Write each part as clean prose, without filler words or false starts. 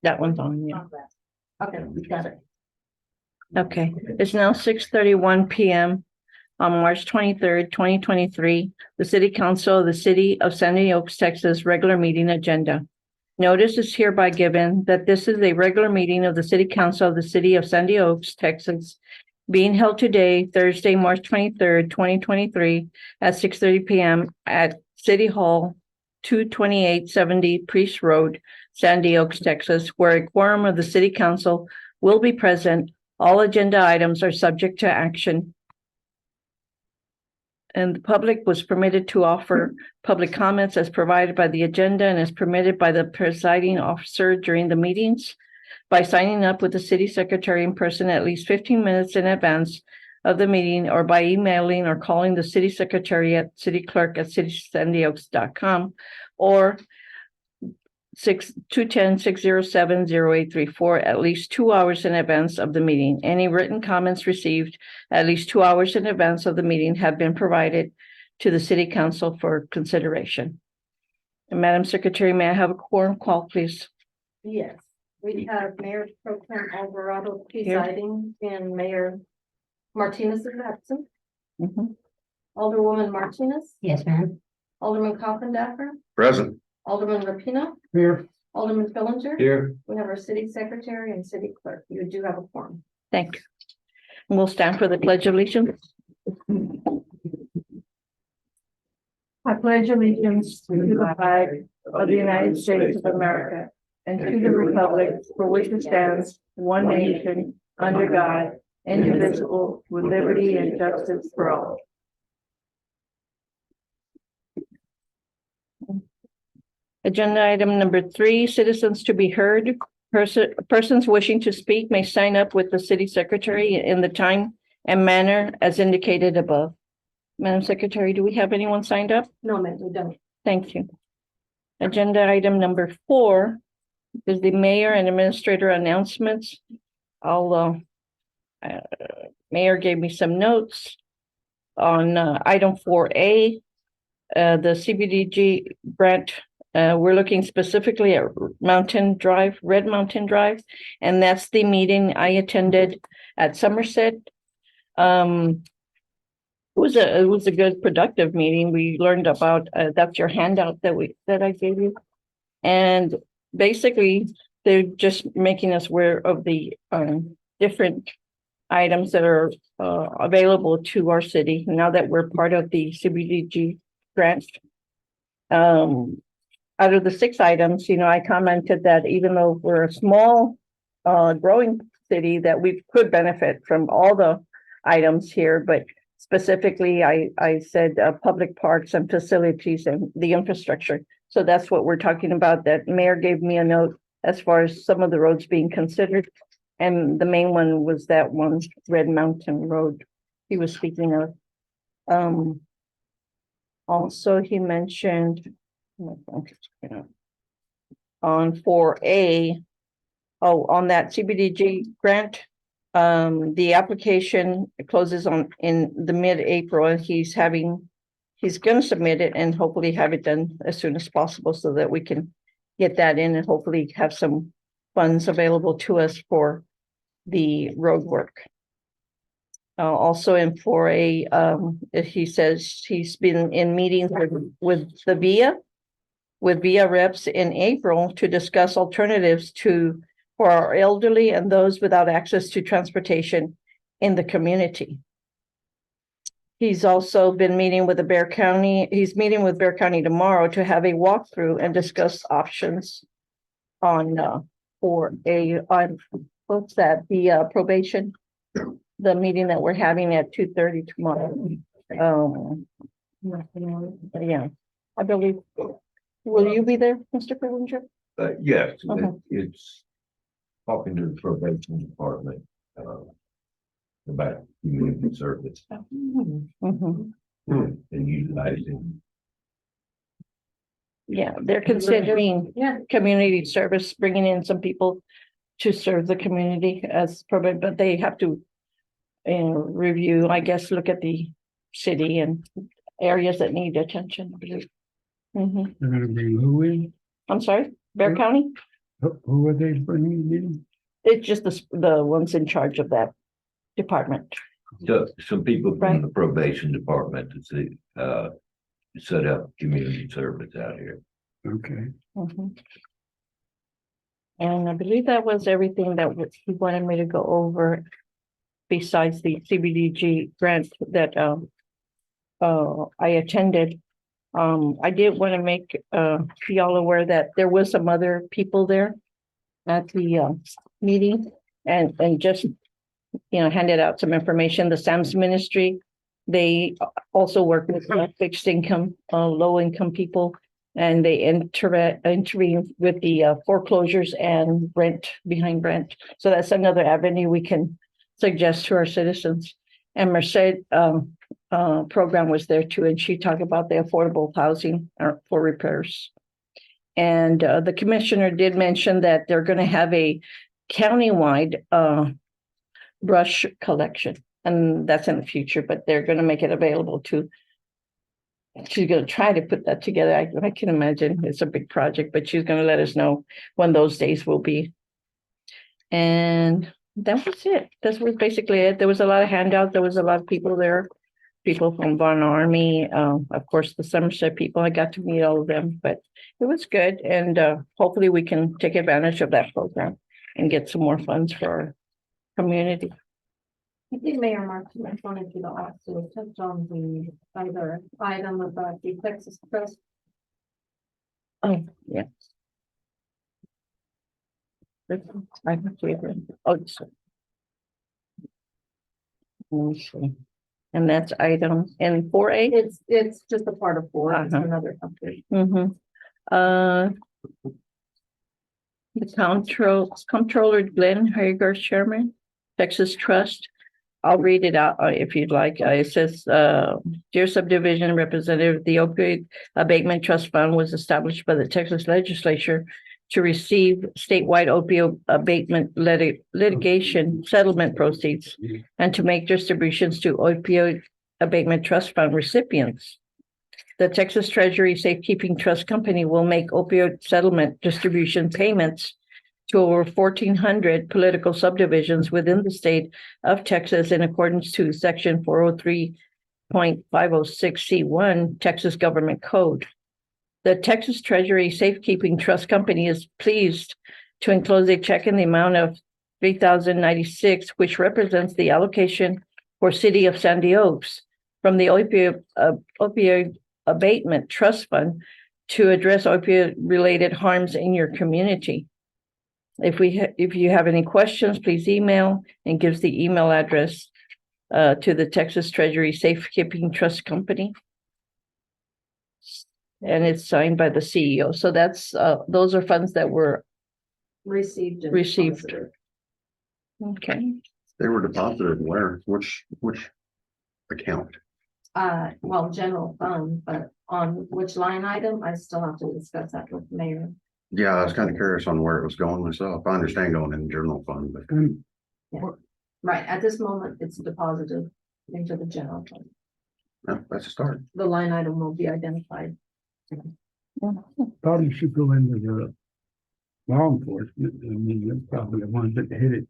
That one's on, yeah. Okay, we got it. Okay, it's now 6:31 PM on March 23rd, 2023. The City Council of the City of Sandy Oaks, Texas, regular meeting agenda. Notice is hereby given that this is a regular meeting of the City Council of the City of Sandy Oaks, Texas, being held today, Thursday, March 23rd, 2023, at 6:30 PM at City Hall, 22870 Priest Road, Sandy Oaks, Texas, where a quorum of the City Council will be present. All agenda items are subject to action. And the public was permitted to offer public comments as provided by the agenda and as permitted by the presiding officer during the meetings by signing up with the city secretary in person at least 15 minutes in advance of the meeting, or by emailing or calling the city secretary at cityclerk@citysandyOaks.com, or 210-607-0834 at least 2 hours in advance of the meeting. Any written comments received at least 2 hours in advance of the meeting have been provided to the city council for consideration. And Madam Secretary, may I have a quorum call, please? Yes, we have Mayor Pro Tem Alvarado presiding and Mayor Martinez is absent. Mhm. Alderwoman Martinez, Yes, ma'am. Alderman Coffindaffer, Present. Alderman Rapino, Here. Alderman Fillinger. Here. We have our city secretary and city clerk. You do have a quorum. Thank you. And we'll stand for the Pledge of Allegiance. I pledge allegiance to the flag of the United States of America and to the republic for which it stands, one nation, under God, indivisible, with liberty and justice for all. Agenda item number 3, citizens to be heard. Persons wishing to speak may sign up with the city secretary in the time and manner as indicated above. Madam Secretary, do we have anyone signed up? No, ma'am, we don't. Thank you. Agenda item number 4 is the mayor and administrator announcements. Mayor gave me some notes on item 4A, the CBDG grant. We're looking specifically at Red Mountain Drive, and that's the meeting I attended at Somerset. It was a good, productive meeting. We learned about, that's your handout that I gave you. And basically, they're just making us aware of the different items that are available to our city now that we're part of the CBDG grant. Out of the 6 items, I commented that even though we're a small, growing city, that we could benefit from all the items here, but specifically, I said public parks and facilities and the infrastructure. So that's what we're talking about. That mayor gave me a note as far as some of the roads being considered. And the main one was that one, Red Mountain Road he was speaking of. Also, he mentioned on 4A, on that CBDG grant, the application closes in the mid-April, and he's going to submit it and hopefully have it done as soon as possible so that we can get that in and hopefully have some funds available to us for the road work. Also in 4A, he says he's been in meetings with VIA reps in April to discuss alternatives for our elderly and those without access to transportation in the community. He's also been meeting with he's meeting with Bexar County tomorrow to have a walkthrough and discuss options on the probation, the meeting that we're having at 2:30 tomorrow. Yeah, I believe. Will you be there, Mr. Fillinger? Yes, Okay. it's talking to the probation department about community service Mhm. and utilizing. Yeah, they're considering community service, bringing in some people to serve the community but they have to review, I guess, look at the city and areas that need attention. Mhm. They're gonna bring who in? I'm sorry, Bexar County? Who are they bringing in? It's just the ones in charge of that department. So some people Right. from the probation department to see, set up community service out here. Okay, Mhm. And I believe that was everything that he wanted me to go over besides the CBDG grant that I attended. I did want to make y'all aware that there was some other people there at the meeting and just, you know, handed out some information. The SAMS Ministry, they also work with fixed income, low income people. And they intervene with the foreclosures and rent behind rent. So that's another avenue we can suggest to our citizens. And Merced program was there too, and she talked about the affordable housing for repairs. And the commissioner did mention that they're going to have a countywide brush collection, and that's in the future, but they're going to make it available to. She's going to try to put that together. I can imagine it's a big project, but she's going to let us know when those days will be. And that was it. That was basically it. There was a lot of handouts. There was a lot of people there. People from Von Army, of course, the Somerset people. I got to meet all of them, but it was good. And hopefully we can take advantage of that program and get some more funds for our community. I think Mayor Martinez wanted you to also touch on the other item about the Texas Trust. Oh, yeah. I'm favorite. Oh, sorry. Let me see. And that's item in 4A. It's just a part of four, it's Uh-huh. another company. Mm-hmm. The Comptroller Glenn Hager, Chairman, Texas Trust. I'll read it out if you'd like. It says, Dear Subdivision Representative, the Opioid Abatement Trust Fund was established by the Texas Legislature to receive statewide opioid abatement litigation settlement proceeds and to make distributions to opioid abatement trust fund recipients. The Texas Treasury Safekeeping Trust Company will make opioid settlement distribution payments to over 1,400 political subdivisions within the state of Texas in accordance to Section 403.506C1 Texas Government Code. The Texas Treasury Safekeeping Trust Company is pleased to enclose a check in the amount of $3,096, which represents the allocation for City of Sandy Oaks from the opioid abatement trust fund to address opioid-related harms in your community. If you have any questions, please email, and gives the email address to the Texas Treasury Safekeeping Trust Company. And it's signed by the CEO. So that's those are funds that were Received. and Received. deposited. okay. They were deposited where? Which account? Well, general fund, but on which line item, I still have to discuss that with the mayor. Yeah, I was kind of curious on where it was going myself. I understand going in the general fund, but Right, at this moment, it's deposited into the general fund. that's a start. The line item will be identified. probably should go into the law enforcement. I mean, they're probably the ones that hit it.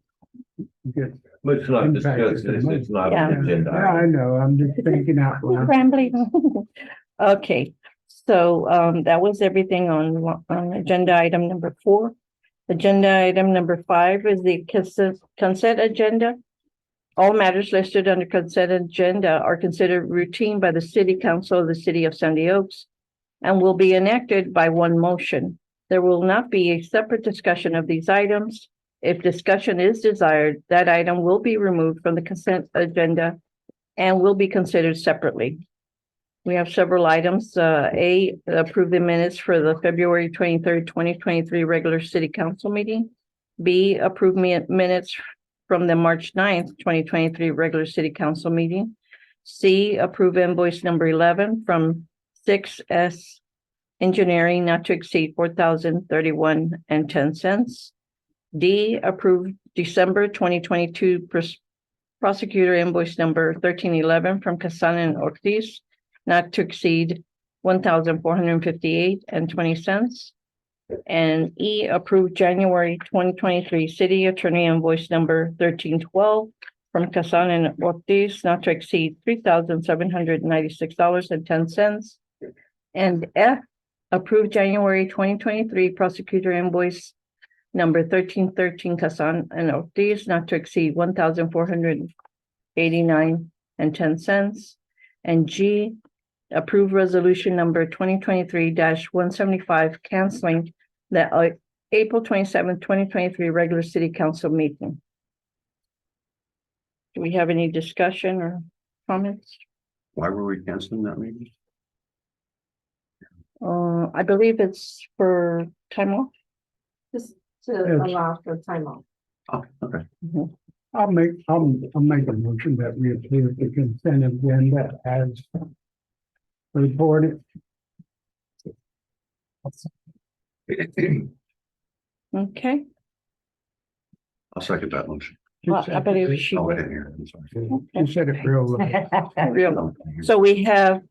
Get But it's not Impacted discussed, it's the not Yeah. an agenda. Yeah, I know, I'm just thinking out loud. Rambling. Okay, so that was everything on agenda item number 4. Agenda item number 5 is the consent agenda. All matters listed under consent agenda are considered routine by the City Council of the City of Sandy Oaks and will be enacted by one motion. There will not be a separate discussion of these items. If discussion is desired, that item will be removed from the consent agenda and will be considered separately. We have several items. A, approve the minutes for the February 23rd, 2023 regular City Council meeting. B, approve minutes from the March 9th, 2023 regular City Council meeting. C, approve invoice number 11 from 6S Engineering not to exceed $4,031.10. D, approve December 2022 prosecutor invoice number 1311 from Casan and Ortiz not to exceed $1,458.20. And E, approve January twenty twenty-three city attorney invoice number 1312 from Casan and Ortiz not to exceed $3,796.10. And F, approve January twenty twenty-three prosecutor invoice number 1313 Casan and Ortiz not to exceed $1,489.10. And G, approve resolution number 2023-175 canceling the April 27th, 2023 regular city council meeting. Do we have any discussion or comments? Why were we canceling that meeting? I believe it's for time off. Just to Yes. allow for time off. Oh, okay. I'll make a motion that we approve the consent agenda as reported. Okay, I'll second that motion. I believe she Oh, I will. didn't hear it. I'm sorry. You said it real low. Real. So we have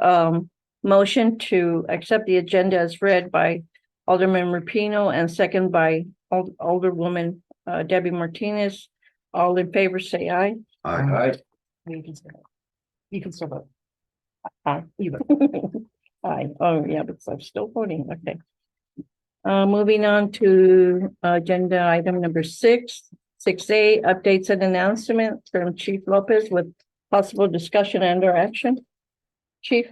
motion to accept the agenda as read by Alderman Rapino and second by Alderwoman Debbie Martinez. All in favor, say aye. Aye. You can still vote. You can still vote. Aye. Aye. Oh, yeah, but I'm still voting. Okay. Moving on to agenda item number 6A, updates and announcements from Chief Lopez with possible discussion and or action. Chief?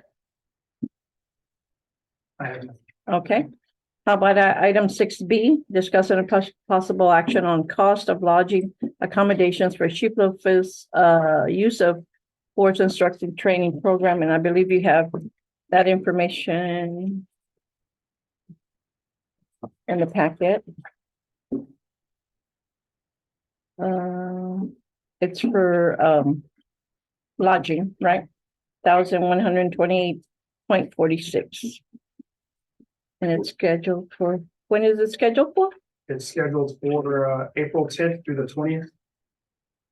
Okay. How about item 6B, discussing a possible action on cost of lodging accommodations for Chief Lopez use of sports instructing training program, and I believe you have that information in the packet. It's for lodging, right? $1,128.46. And it's scheduled for, when is it scheduled for? It's scheduled for April 10th through the 20th.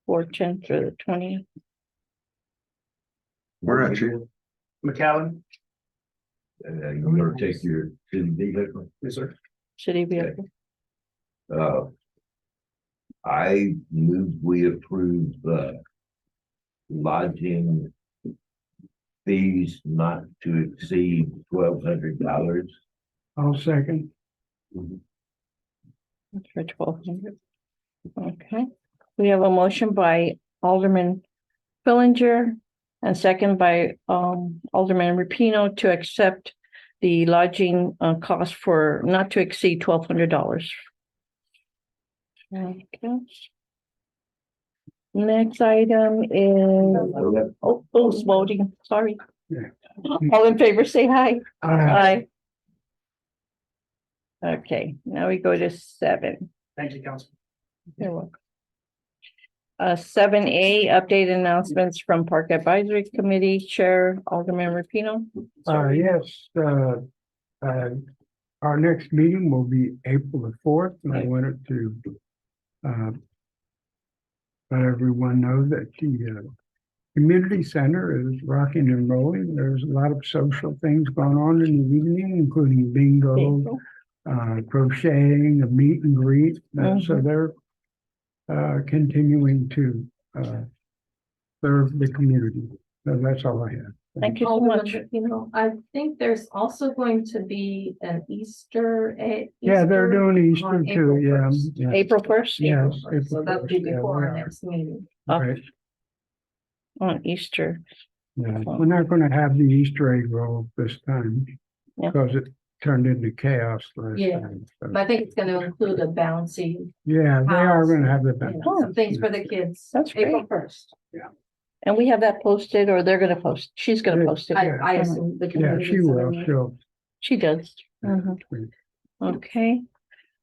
4/10 through the 20th. We're actually, McAllen, You're gonna take your city vehicle. yes, sir. City vehicle. I move we approve lodging fees not to exceed $1,200. I'll second. For 1,200. Okay, we have a motion by Alderman Fillinger and second by Alderman Rapino to accept the lodging cost for not to exceed $1,200. Okay. Next item is, it's voting, sorry. Yeah. All in favor, say aye. Aye. Aye. Okay, now we go to 7. Thank you, Council. You're welcome. 7A, update announcements from Park Advisory Committee Chair Alderman Rapino. Yes, our next meeting will be April the 4th, and I wanted to let everyone know that the community center is rocking and rolling. There's a lot of social things going on in the evening, including bingo, crocheting, a meet and greet. So they're continuing to serve the community. So that's all I have. Thank you so much. You know, I think there's also going to be an Easter egg. Yeah, they're doing Easter on too, April yeah. 1st. Yeah. April 1st Yes. So April that'll be 1st, yeah, before our we are. next meeting. Right. on Easter. Yeah, we're not gonna have the Easter egg roll this time. Yeah. Because it turned into chaos last Yeah. time. so. But I think it's gonna include a bouncy, Yeah, they are gonna have the. you know, some things for the kids. That's April great. 1st. And we have that posted, or they're gonna post, she's gonna Yeah. post it. I assume the Yeah, community. she will, she'll. She does. Mhm. tweet. Okay.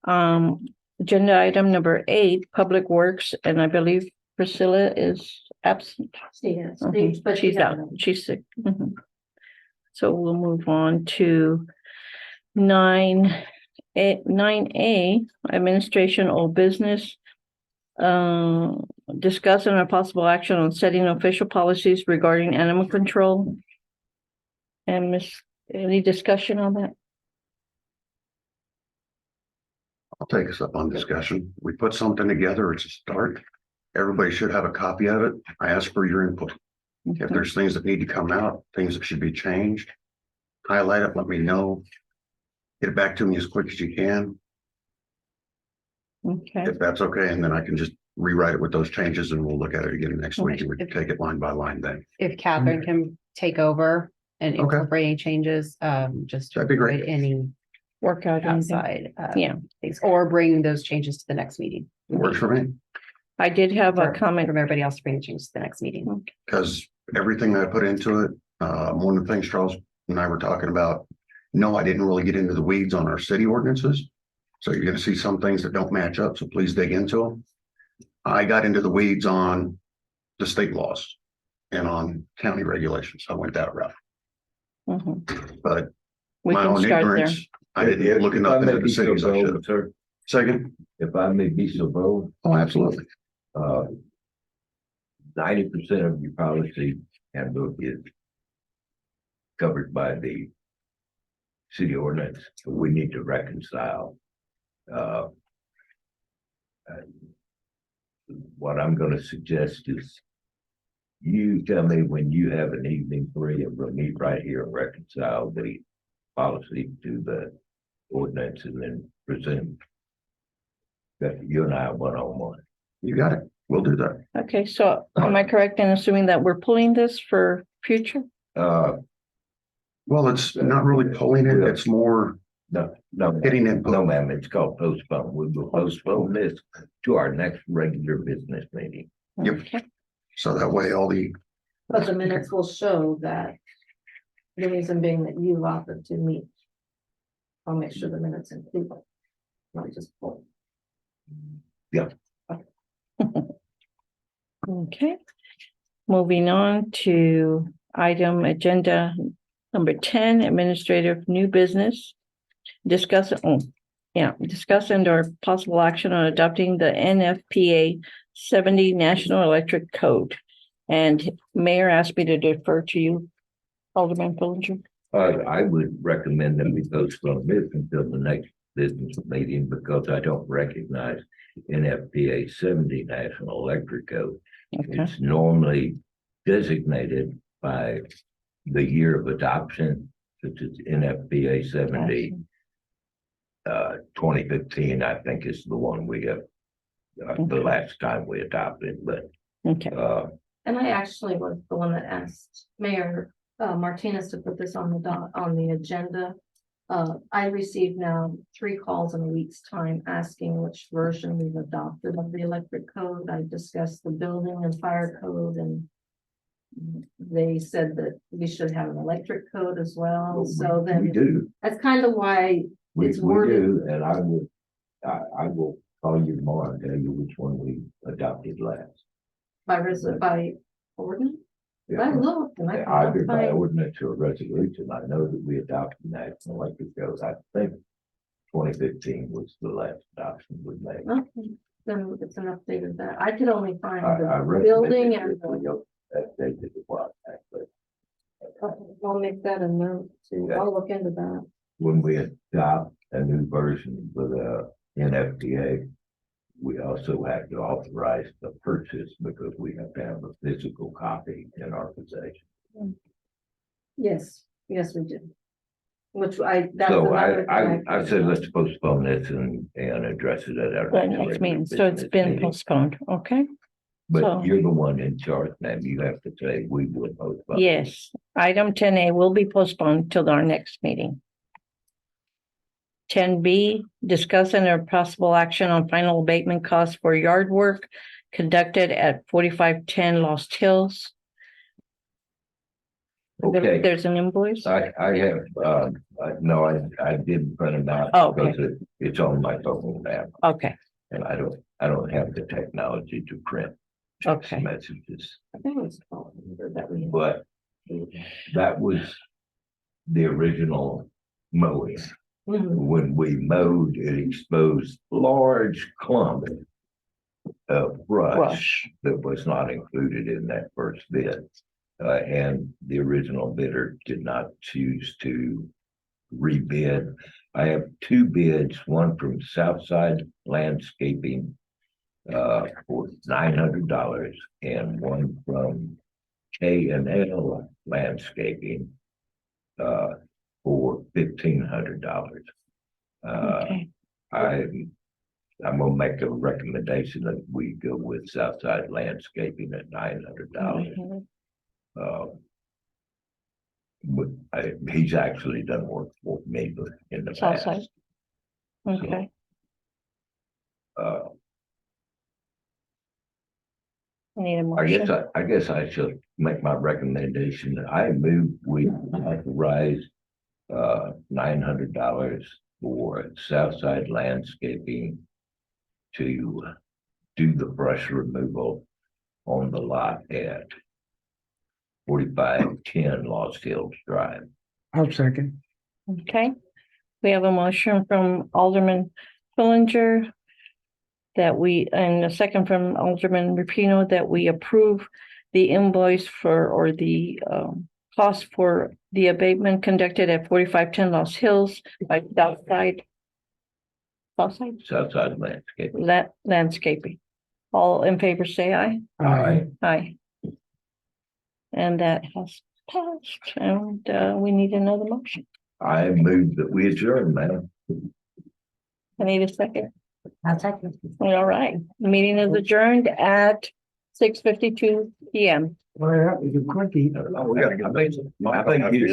Agenda item number 8, Public Works, and I believe Priscilla is absent. She is, Mhm. but She's out, she's sick. Mhm. So we'll move on to 9A, Administration Old Business. Discussing a possible action on setting official policies regarding animal control. And any discussion on that? I'll take us up on discussion. We put something together, it's a start. Everybody should have a copy of it. I ask for your input. If there's things that need to come out, things that should be changed, highlight it, let me know. Get it back to me as quick as you can, Okay, if that's okay, and then I can just rewrite it with those changes and we'll look at it again next week and we can take it line by line then. If Catherine can take over and Okay. incorporate any changes, just to That'd be great. avoid any work out anything. outside. Yeah. Things, or bring those changes to the next meeting. Works for me, I did have a Or comment. From everybody else to bring the changes to the next meeting. because everything I put into it, one of the things Charles and I were talking about, no, I didn't really get into the weeds on our city ordinances. So you're gonna see some things that don't match up, so please dig into them. I got into the weeds on the state laws and on county regulations. I went that route, Mhm. but We my can own start there. ignorance, I didn't look enough into the cities I should have. Sir, Second, if I may be so bold, oh, absolutely. 90% of your policy handbook is covered by the city ordinance. So we need to reconcile. What I'm gonna suggest is you tell me when you have an evening free and we'll meet right here and reconcile the policy to the ordinance and then present that you and I one-on-one. You got it. We'll do that. Okay, so am I correct in assuming that we're pulling this for future? Well, it's not really pulling it. It's more No, getting input. no, ma'am, it's called postpone. We will postpone this to our next regular business meeting. Yep. Okay. So that way all the, But the minutes will show that the reason being that you offered to meet. I'll make sure the minutes include it, not just pull. Okay. Moving on to item agenda number 10, administrative new business. Discuss and/or possible action on adopting the NFPA 70 National Electric Code. And Mayor asked me to defer to you, Alderman Fillinger. I would recommend that we postpone this until the next business meeting because I don't recognize NFPA 70 National Electric Code. Okay, It's normally designated by the year of adoption, such as NFPA 70. 2015, I think, is the one we have, the last time we adopted, but, okay, And I actually was the one that asked Mayor Martinez to put this on the agenda. I received now 3 calls in a week's time asking which version we've adopted of the electric code. I discussed the building and fire code and they said that we should have an electric code as well. So we then do. that's kind of why We It's worded- do, and I will call you tomorrow and tell you which one we adopted last. by ordinance. I looked and I. Either by couldn't ordinance or resolution, I know that we adopted National Electric Code, I think 2015 was the last adoption we made. find- Okay, then it's an update of that. I could only find I the recommend building that and we go update it was actually. I'll make that a note too. I'll look into that. When we adopt a new version for the NFPA, we also have to authorize the purchase because we have to have a physical copy in our possession. Yes, we do. Which I, that's So another. thing I said, let's postpone this and address it at our. the next meeting, so it's business been meeting. postponed, okay? so- But you're the one in charge, ma'am. You have to say we will postpone. Yes, item 10A will be postponed till our next meeting. 10B, discuss and/or possible action on final abatement costs for yard work conducted at 4510 Lost Hills. Okay. There's an invoice? I have, no, I didn't print them out. Oh, okay. Because it's on my phone now, Okay, and I don't have the technology to print text Okay. messages. I think it was called that we. But that was the original mowing. Mhm. When we mowed, it exposed large clump of brush that was not included in that first bid. And the original bidder did not choose to rebid. I have two bids, one from Southside Landscaping for $900 and one from K&L Landscaping for $1,500. Okay, I'm gonna make a recommendation that we go with Southside Landscaping at $900. But he's actually done work for me in the Southside. past. okay. Uh, Need a motion. I guess I should make my recommendation. I move we authorize $900 for Southside Landscaping to do the brush removal on the lot at 4510 Lost Hills Drive. I'll second. Okay, we have a motion from Alderman Fillinger and a second from Alderman Rapino that we approve the invoice or the cost for the abatement conducted at 4510 Lost Hills by Southside Southside Landscaping. Landscaping. All in favor, say aye. Aye. Aye. And that has passed, and we need another motion. I move that we adjourn, madam. I need a second. I'll second. All right, the meeting is adjourned at 6:52 PM. Well, that was a quickie. I think you